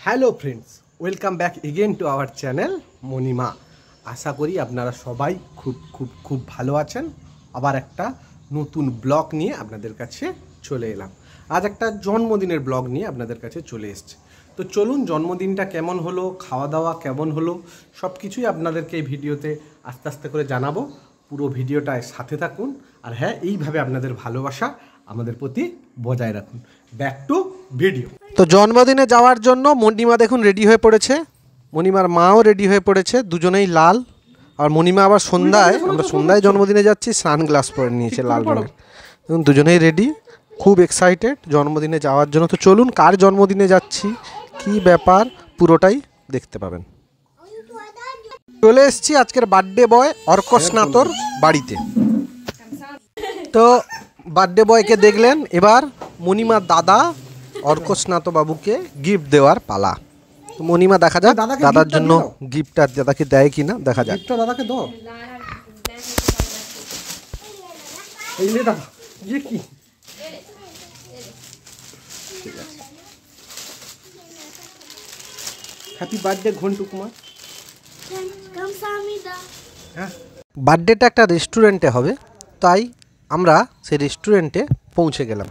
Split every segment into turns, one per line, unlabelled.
Hello friends, welcome back again to our channel Monima. আশা করি আপনারা সবাই খুব ভালো আছেন। আবার একটা নতুন ব্লগ নিয়ে আপনাদের কাছে চলে এলাম। আজ একটা জন্মদিনের ব্লগ নিয়ে আপনাদের কাছে চলে এসেছে। তো চলুন, জন্মদিনটা কেমন হলো, খাওয়া দাওয়া কেমন হলো, সব কিছুই আপনাদেরকে এই ভিডিওতে আস্তে আস্তে করে জানাবো। পুরো ভিডিওটায় সাথে থাকুন। আর হ্যাঁ, এইভাবে আপনাদের ভালোবাসা আমাদের প্রতি বজায় রাখুন। Back to video. তো জন্মদিনে যাওয়ার জন্য মণিমা দেখুন রেডি হয়ে পড়েছে, মণিমার মাও রেডি হয়ে পড়েছে, দুজনেই লাল। আর মণিমা আবার আমরা সন্ধ্যায় জন্মদিনে যাচ্ছি, সানগ্লাস পরে নিয়েছে লাল রঙের। দেখুন দুজনেই রেডি, খুব এক্সাইটেড জন্মদিনে যাওয়ার জন্য। তো চলুন, কার জন্মদিনে যাচ্ছি, কি ব্যাপার, পুরোটাই দেখতে পাবেন। চলে এসেছি আজকের বার্থডে বয় অর্কস্নাতর বাড়িতে। তো বার্থডে বয়কে দেখলেন, এবার মণিমার দাদা অর্কস্নাত বাবুকে গিফট দেওয়ার পালা। তো মণিমা দেখা যাক দাদার জন্য গিফটটা দাদাকে দেয় কিনা, দেখা যাক। দাদাকে দাও, এই নে দাদা, ইয়ে কি, ঠিক আছে। Happy birthday Ghantu Kumar. হ্যাঁ, বার্থডেটা একটা রেস্টুরেন্টে হবে, তাই আমরা সেই রেস্টুরেন্টে পৌঁছে গেলাম।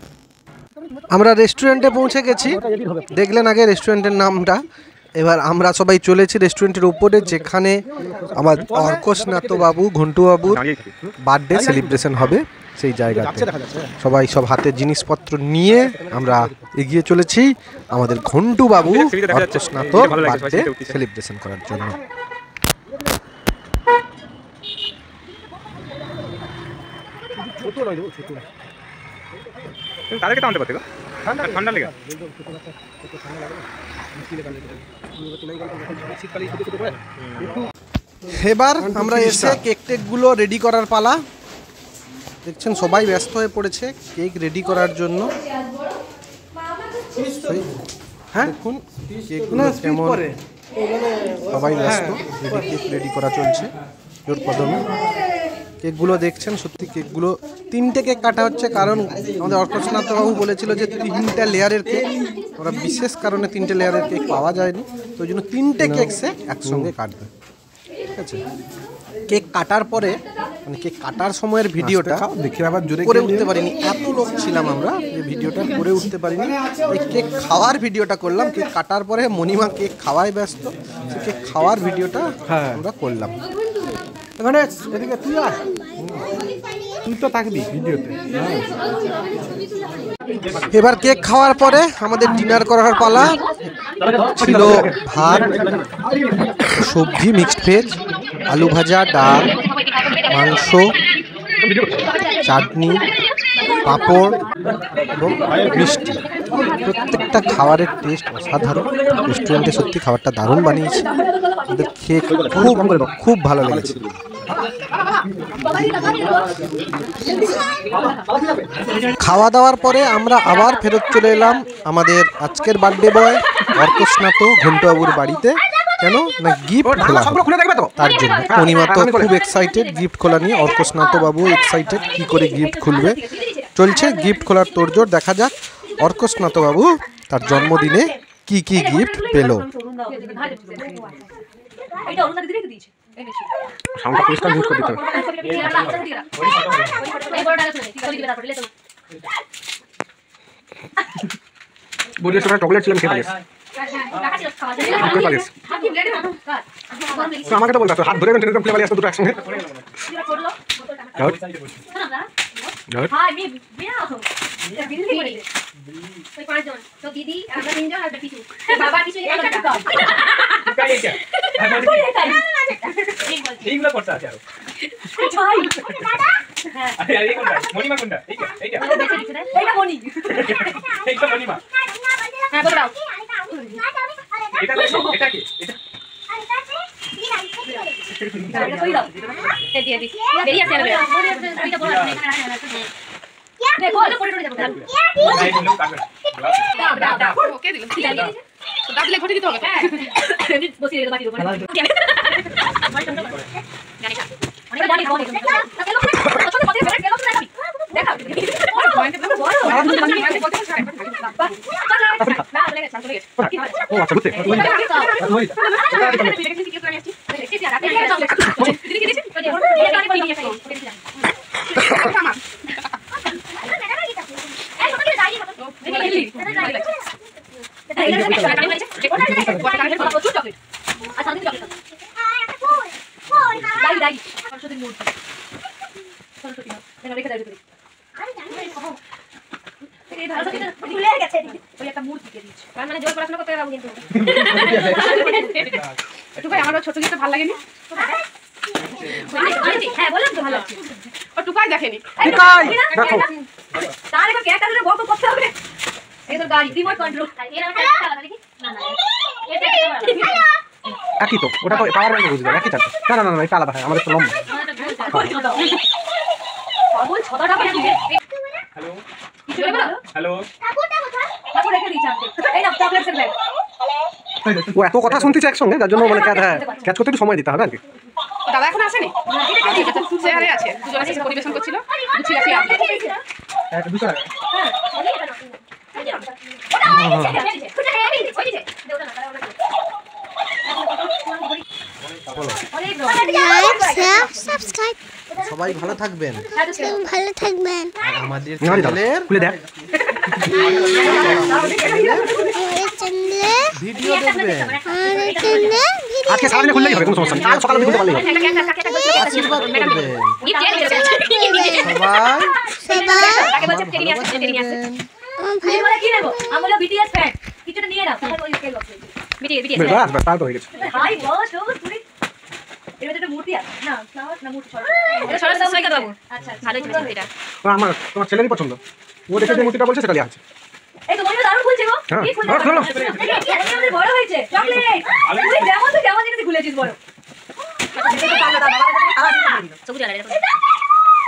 আমরা রেস্টুরেন্টে পৌঁছে গেছি, দেখলেন আগে রেস্টুরেন্টের নামটা। এবার আমরা সবাই চলেছি রেস্টুরেন্টের উপরে, যেখানে আমার অর্কস্নাত বাবু ঘন্টু বাবুর বার্থডে সেলিব্রেশন হবে। সেই জায়গাতে সবাই সব হাতের জিনিসপত্র নিয়ে আমরা এগিয়ে চলেছি আমাদের ঘন্টু বাবু অর্কস্নাত বার্থডে সেলিব্রেশন করার জন্য। এবার আমরা এসে কেক টেকগুলো রেডি করার পালা। দেখছেন সবাই ব্যস্ত হয়ে পড়েছে কেক রেডি করার জন্য। হ্যাঁ, দেখুন কেকগুলো কেমন, সবাই ব্যস্ত, কেক রেডি করা চলছে জোর কদমে। কেকগুলো দেখছেন, সত্যি কেকগুলো 3টে কেক কাটা হচ্ছে, কারণ আমাদের অর্কস্নাত বাবু বলেছিল যে 3টা লেয়ারের কেক, ওরা বিশেষ কারণে 3টে লেয়ারের কেক পাওয়া যায়নি, তো ওই জন্য 3টে কেক সে একসঙ্গে কাটবে। ঠিক আছে, কেক কাটার পরে মানে কেক কাটার সময়ের ভিডিওটা দেখে আবার জোরে করে উঠতে পারিনি, এত লোক ছিলাম আমরা যে ভিডিওটা করে উঠতে পারিনি। এই কেক খাওয়ার ভিডিওটা করলাম। কেক কাটার পরে মণিমা কেক খাওয়ায় ব্যস্ত, সে কেক খাওয়ার ভিডিওটা আমরা করলাম। এখানে এদিকে তুই তো থাকবি ভিডিওতে। এবার কেক খাওয়ার পরে আমাদের ডিনার করার পালা। ছিল ভাত, সবজি, মিক্সড ভেজ, আলু ভাজা, ডাল, মাংস, চাটনি, পাঁপড় এবং মিষ্টি। প্রত্যেকটা খাবারের টেস্ট অসাধারণ। রেস্টুরেন্টে সত্যি খাবারটা দারুণ বানিয়েছে, আমাদের খেয়ে খুব ভালো লেগেছে। খাওয়া দাওয়ার পরে আমরা আবার ফেরত চলে এলাম আমাদের আজকের বার্থডে বয় অর্কস্নাত ঘন্টুবাবুর বাড়িতে। কেন না, গিফট খোলা তার জন্য। মণিমা তো খুব এক্সাইটেড গিফট খোলা নিয়ে, অর্কস্নাত বাবু এক্সাইটেড কি করে গিফট খুলবে। চলছে গিফট খোলার তোড়জোড়। দেখা যাক অর্কস্নাত বাবু তার জন্মদিনে কি কি গিফট পেল। চকলেট ছিলাম, খেতে আমাকে তো বলতো হাত ধরে খুলে পালিয়ে আসতো দুটো একসঙ্গে। দেখা ও আচ্ছা বুঝতে
আমারও ছোট গিয়ে ভালো লাগেনি। হ্যাঁ বললাম তো ভালো লাগছে। ও টুকাই দেখেনি। তার এখন ক্যারেক্টারের গল্প করতে হবে। এই তো গাড়ি রিমোট কন্ট্রোল।
একই তো, ওটা তো পাওয়ার ব্যাংকে বুঝবে একই চার্জ। না না না এটা আলাদা হয়, আমাদের তো লম্বা।
পাগল ছদাটা কি?
হ্যালো
কিছু বলবো?
হ্যালো
ঠাকুর রেখে দিয়েছি আপনি। এই না চকলেটের ব্যাগ।
ও এত কথা শুনতেছে একসঙ্গে, যার জন্য মানে ক্যাচ করতে একটু সময় দিতে হবে আর কি।
দাদা এখন আসেনি? চেয়ারে আছে। দুজন এসে পরিবেশন করছিল। গুছিয়ে রাখি আপনি।
সাবস্ক্রাইব
সবাই ভালো থাকবেন,
ভালো থাকবেন।
আর আমাদের চ্যানেলের
আমাদের চ্যানেলে
ভিডিও দেখবেন।
আমাদের চ্যানেলে
আজকে সারাদিনে খুললেই হবে, কোনো সমস্যা নেই। কাল সকালে খুলতে পারলেই হবে।
আশীর্বাদ করবেন বাস বাস, তাহলে তো হয়ে গেছে। তোমার ছেলেরই পছন্দ, ও দেখে যে মূর্তিটা বলছে সেটাই আছে।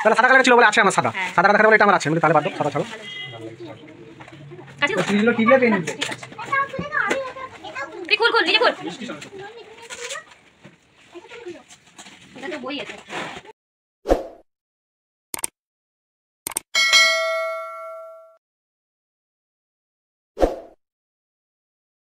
তাহলে সাদা কালার ছিল বলে আছে আমার সাদা, সাদা কালার বলে এটা আমার আছে, তাহলে বাদ দাও, সাদা ছাড়ো।
বই আছে।